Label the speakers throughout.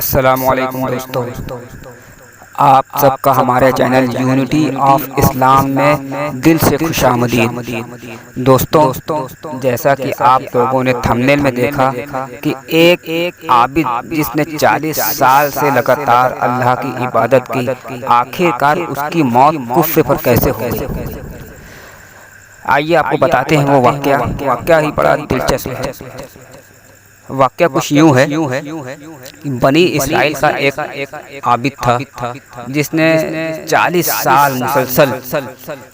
Speaker 1: अस्सलामुअलैकुम दोस्तों, आप सबका हमारे चैनल यूनिटी ऑफ इस्लाम में दिल से खुशामदीद। दोस्तों, जैसा कि आप लोगों ने थंबनेल में देखा कि एक आबिद जिसने 40 साल से लगातार अल्लाह की इबादत की, आखिरकार उसकी मौत कुफ्र पर कैसे हो गई। आइए आपको बताते हैं वो वाक़या ही बड़ा दिलचस्प है। वाक़या कुछ यूँ है कि बनी इसराइल का एक आबिद था जिसने 40 साल मुसलसल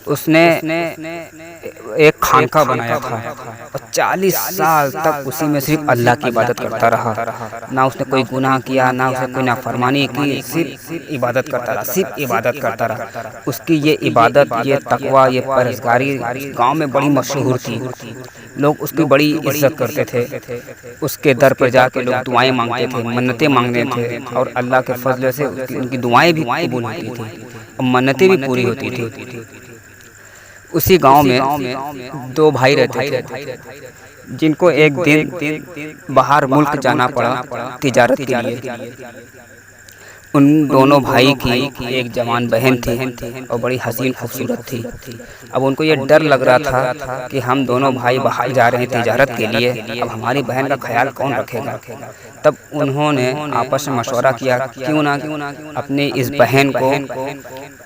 Speaker 1: उसने एक खानका बनाया था और 40 साल तक उसी में सिर्फ अल्लाह की इबादत करता रहा। ना उसने कोई गुनाह किया, ना उसने कोई नाफरमानी की, सिर्फ इबादत करता रहा, सिर्फ इबादत करता रहा। उसकी ये इबादत, ये तकवा, ये परहेज़गारी गाँव में बड़ी मशहूर थी। लोग उसकी बड़ी इज्जत करते थे। उसके दर पर जाके लोग दुआएं मांगते थे, मन्नतें मांगते थे और अल्लाह के फजल से उनकी दुआएं भी कबूल होती थी और मन्नतें भी पूरी होती थी। उसी गांव में दो भाई रहते थे जिनको एक दिन बाहर मुल्क जाना पड़ा तिजारत के लिए। उन दोनों भाई की एक जवान बहन थी और बड़ी हसीन खूबसूरत थी। अब उनको ये डर लग रहा था कि हम दोनों भाई बाहर जा रहे हैं तिजारत के लिए, अब हमारी बहन का ख्याल कौन रखेगा। तब उन्होंने आपस में मशवरा किया, क्यों ना अपनी इस बहन को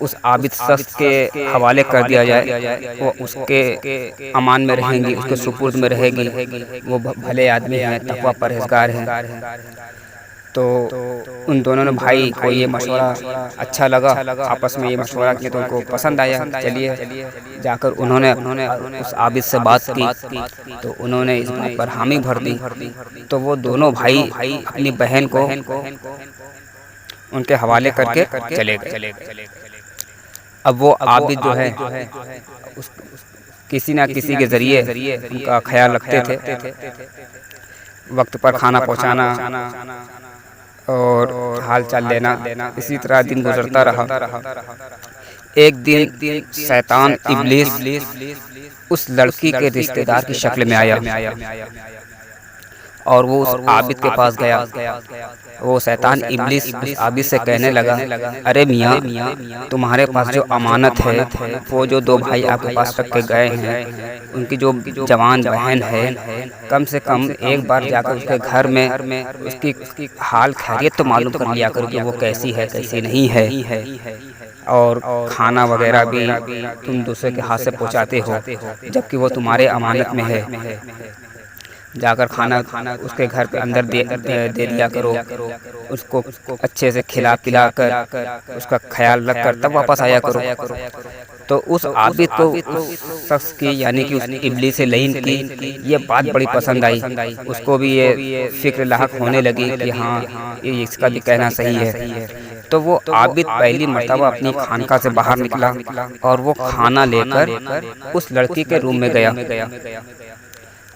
Speaker 1: उस आबिद शख्स के हवाले कर दिया जाए। वो उसके अमान में रहेंगी, उसके सुपुर्द में रहेगी। वो भले आदमी हैं, तकवा परहेज़गार हैं। तो उन दोनों ने भाई को ये मशवरा अच्छा लगा, आपस में ये मशवरा किया तो उनको पसंद आया। चलिए जाकर उन्होंने उस आबिद से बात की तो उन्होंने इस बात पर हामी भर दी। तो वो दोनों भाई अपनी बहन को उनके हवाले करके चले गए। अब वो आबिद जो है किसी ना किसी के ज़रिए उनका ख्याल रखते थे, वक्त पर खाना पहुंचाना और हाल चाल लेना। इसी तरह दिन गुजरता रहा। एक दिन शैतान इब्लीस उस लड़की के रिश्तेदार की शक्ल में आया और वो उस आबिद के पास गया। वो शैतान इब्लीस उस आबिद से कहने लगा, अरे मियाँ, तुम्हारे पास जो अमानत है, वो जो दो भाई आपके पास रख के गए हैं, उनकी जो जवान बहन है, कम से कम एक बार जाकर उसके घर में उसकी हाल खैरियत तो मालूम कर लिया करो कि वो कैसी है कैसी नहीं है। और खाना वगैरह भी तुम दूसरे के हाथ से पहुँचाते हो जबकि वो तुम्हारे अमानत में है। जाकर खाना उसके घर पे अंदर दे दिया करो, उसको अच्छे से खिला पिला कर उसका ख्याल रख कर तब वापस आया करो। तो उस आबिद को उस शख्स की यानी कि उस इब्लीस से लईन की ये बात बड़ी पसंद आई। उसको भी ये फिक्र लाहक होने लगी कि हाँ, ये इसका भी कहना सही है। तो वो आबिद पहली मर्तबा अपनी खानका से बाहर निकला और वो खाना लेकर उस लड़की के रूम में गया।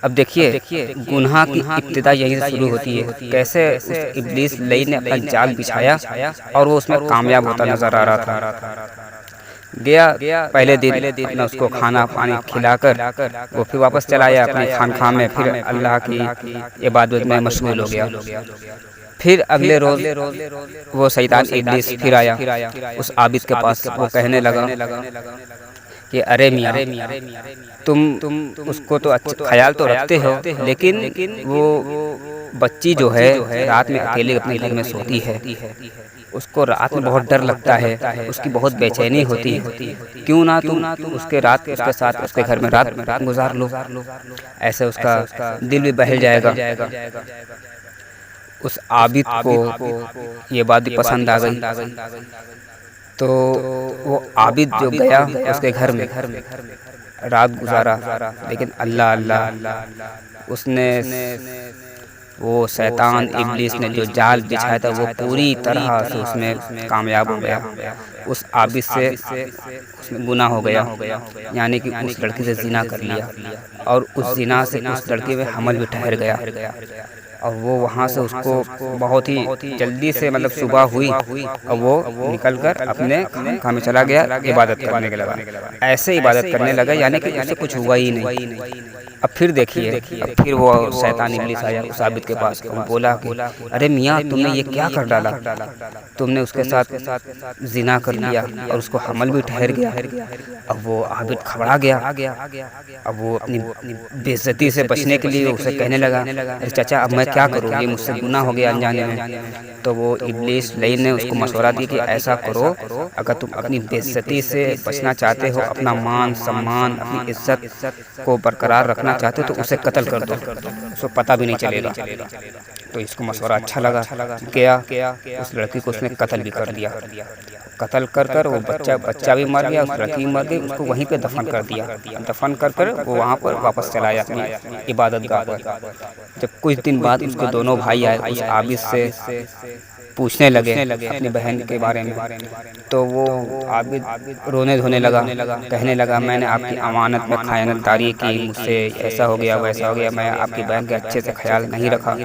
Speaker 1: अब देखिए गुनाह की इब्तिदा यहीं से शुरू होती है। कैसे उस इब्लीस लई ने अपना जाल बिछाया और वो उसमें कामयाब होता नजर आ रहा था। गया पहले दिन अपना उसको खाना पानी खिलाकर वो फिर वापस चला आया अपनी खानखा में, फिर अल्लाह की इबादत में मशगूल हो गया। फिर अगले रोज वो शैतान इब्लीस फिर आया उस आबिद के पास। वो कहने लगा कि अरे मियाँ, तुम उसको तो अच्छा ख्याल तो रखते हो, लेकिन वो बच्ची जो है रात में अकेले अपने घर में सोती है, उसको रात में बहुत डर लगता है, उसकी बहुत बेचैनी होती है। क्यों ना तुम उसके साथ उसके घर में रात गुजार लो, ऐसे उसका दिल भी बहल जाएगा। उस आबिद को ये बात भी पसंद आ गई। तो वो आबिद जो गया उसके घर में रात गुजारा, लेकिन अल्लाह उसने वो शैतान इब्लीस ने जो जाल बिछाया था वो पूरी तरह से उसमें कामयाब हो गया। उस आबिद से उसमें गुनाह हो गया, यानी कि उस लड़की से जिना कर लिया और उस जिना से उस लड़की में हमल भी ठहर गया। और वो वहाँ से उसको बहुत ही जल्दी से मतलब सुबह हुई और वो निकलकर अपने खानका में चला गया, इबादत करने के लगा। ऐसे इबादत करने लगा यानी कि उससे कुछ हुआ ही नहीं। अब फिर देखिए, अब फिर वो शैतान इब्लीस आया उस आबिद के पास और बोला कि अरे मियाँ, तुमने ये क्या कर डाला, तुमने उसके साथ जिना कर लिया और उसको हमल भी ठहर गया। अब वो आबिद घबरा गया। अब वो अपनी बेइज्जती से बचने के लिए उसे कहने लगा, अरे चाचा, अब मैं क्या करूँ, ये मुझसे गुनाह हो गया अनजाने में। तो वो इब्लीस लईन ने उसको मशवरा दिया कि ऐसा करो, अगर तुम अपनी बेइज्जती से बचना चाहते हो, अपना मान सम्मान अपनी इज्जत को बरकरार रखना चाहते हो, तो उसे कत्ल कर दो, उसको पता भी नहीं चलेगा। तो इसको मशवरा अच्छा लगा, गया उस लड़की को उसने कत्ल भी कर दिया। कत्ल कर कर वो बच्चा भी मर गया, उस लड़की भी मर गई, उसको वहीं पे दफन कर दिया। दफन कर कर वो वहाँ पर वापस चला आया अपनी इबादत गाह पर। जब कुछ दिन बाद उसके दोनों भाई आए उस आबिद से पूछने लगे अपनी बहन के बारे में, तो वो आबिद रोने धोने लगा, कहने लगा, मैंने आपकी अमानत में खयानतदारी की, मुझसे ऐसा हो गया वैसा हो गया, मैं आपकी बहन के अच्छे से ख्याल नहीं रखा।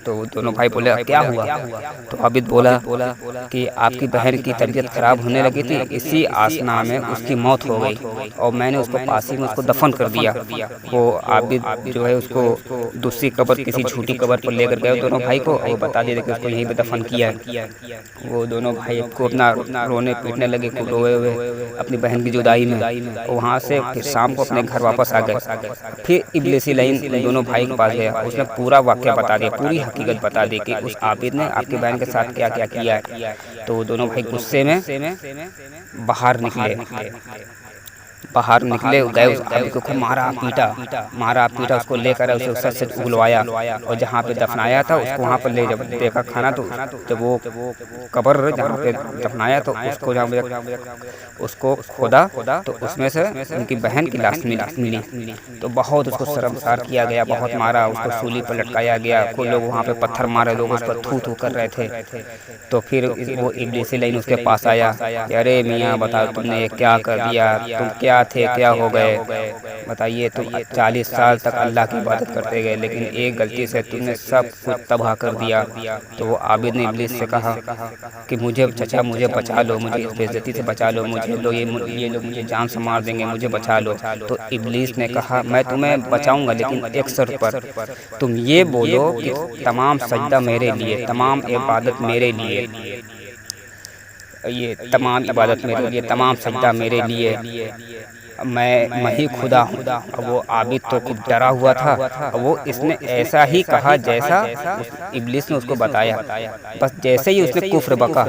Speaker 1: तो दोनों भाई बोले, क्या हुआ? तो आबिद बोला कि आपकी बहन की तबीयत खराब होने लगी थी, इसी आसना में उसकी मौत हो गई और मैंने उसको पास ही में उसको दफन कर दिया। वो आबिद जो है उसको दूसरी कब्र, किसी झूठी कब्र पर लेकर गए दोनों भाई को, और बता दिया कि उसको यहीं पे दफन किया है। वो दोनों भाई को अपना रोने पीटने लगे, रोए हुए अपनी बहन की जुदाई में। वहाँ से फिर शाम को अपने घर वापस आ गए। फिर इब्लीसी लाइन दोनों भाई के पास गया, उसने पूरा वाक़या बता दिया, पूरी हकीकत बता दी कि उस आबिद ने आपकी बहन के साथ क्या क्या किया है। तो दोनों भाई गुस्से में बाहर निकले, गए उस आबिद को खूब मारा पीटा, उसको लेकर उसे सच से उगलवाया और जहाँ पे दफनाया था उसको वहाँ पर ले जब देखा खाना, तो जब वो कब्र जहाँ पे दफनाया तो उसको उसको खोदा तो उसमें से उनकी बहन की लाश मिली। तो बहुत उसको शर्मसार किया गया, बहुत मारा, उसको सूली पर लटकाया गया, कुछ लोग वहाँ पे पत्थर मारे, लोग उस पर थू कर रहे थे। तो फिर वो इब्लीसी लाइन उसके पास आया, अरे मियाँ बताओ, तुमने ये क्या कर दिया, तुम क्या थे, क्या हो गए, बताइए। तुम 40 साल तक अल्लाह की इबादत करते गए, लेकिन एक गलती से तुमने सब कुछ तबाह कर दिया। तो वो आबिद ने इब्लीस से कहा कि मुझे चचा, मुझे बचा लो, मुझे इस बेइज्जती से बचा लो, मुझे ये लोग मुझे जान से मार देंगे, मुझे बचा लो। तो इब्लीस ने कहा, मैं तुम्हें बचाऊंगा, लेकिन एक शर्त पर, तुम ये बोलो कि तमाम सजदा मेरे लिए, तमाम इबादत मेरे लिए, ये तमाम इबादत मेरे लिए, तमाम सजदा मेरे लिए, मैं ही खुदा हूँ। अब वो आबिद तो खूब डरा हुआ था, वो इसने ऐसा ही कहा जैसा इब्लीस ने उसको बताया। बस जैसे ही उसने कुफ्र बका,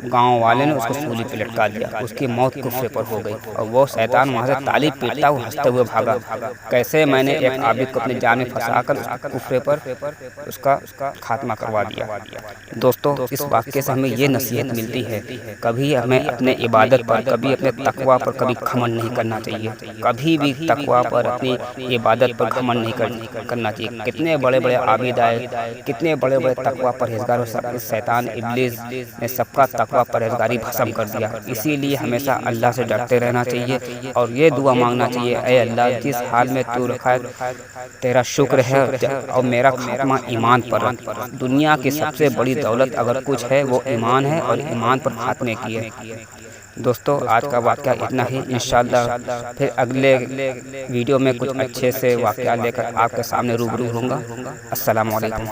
Speaker 1: गांव वाले ने उसको सूली पे लटका दिया, उसकी मौत कुफ्र पर हो गई। और वो शैतान वहाँ से ताली पीटता हुआ हंसते हुए भागा, कैसे मैंने एक आबिद को अपने जान में फंसाकर कुफ्र पर उसका खात्मा करवा दिया। दोस्तों, इस वाक्य से हमें ये नसीहत मिलती है, कभी हमें अपने इबादत पर, कभी अपने तकवा पर कभी घमंड नहीं करना चाहिए, कभी भी तकवा पर, अपनी इबादत पर घमंड नहीं करना चाहिए। कितने बड़े बड़े आबिद आए, कितने बड़े बड़े तकवा परहेजगार, शैतान इब्लीस ने सबका तकवा परहेजगारी भस्म कर दिया। इसीलिए हमेशा अल्लाह से डरते रहना चाहिए और ये दुआ मांगना चाहिए, ऐ अल्लाह, जिस हाल में तू रखा है तेरा शुक्र है और मेरा खात्मा ईमान पर रख। दुनिया की सबसे बड़ी दौलत अगर कुछ है वो ईमान है, और ईमान पर खात्मे की है। दोस्तों, आज का वाक़या इतना ही। इंशाअल्लाह फिर अगले वीडियो में कुछ अच्छे से वाक़या लेकर आपके सामने रूबरू होऊंगा। अस्सलामु अलैकुम।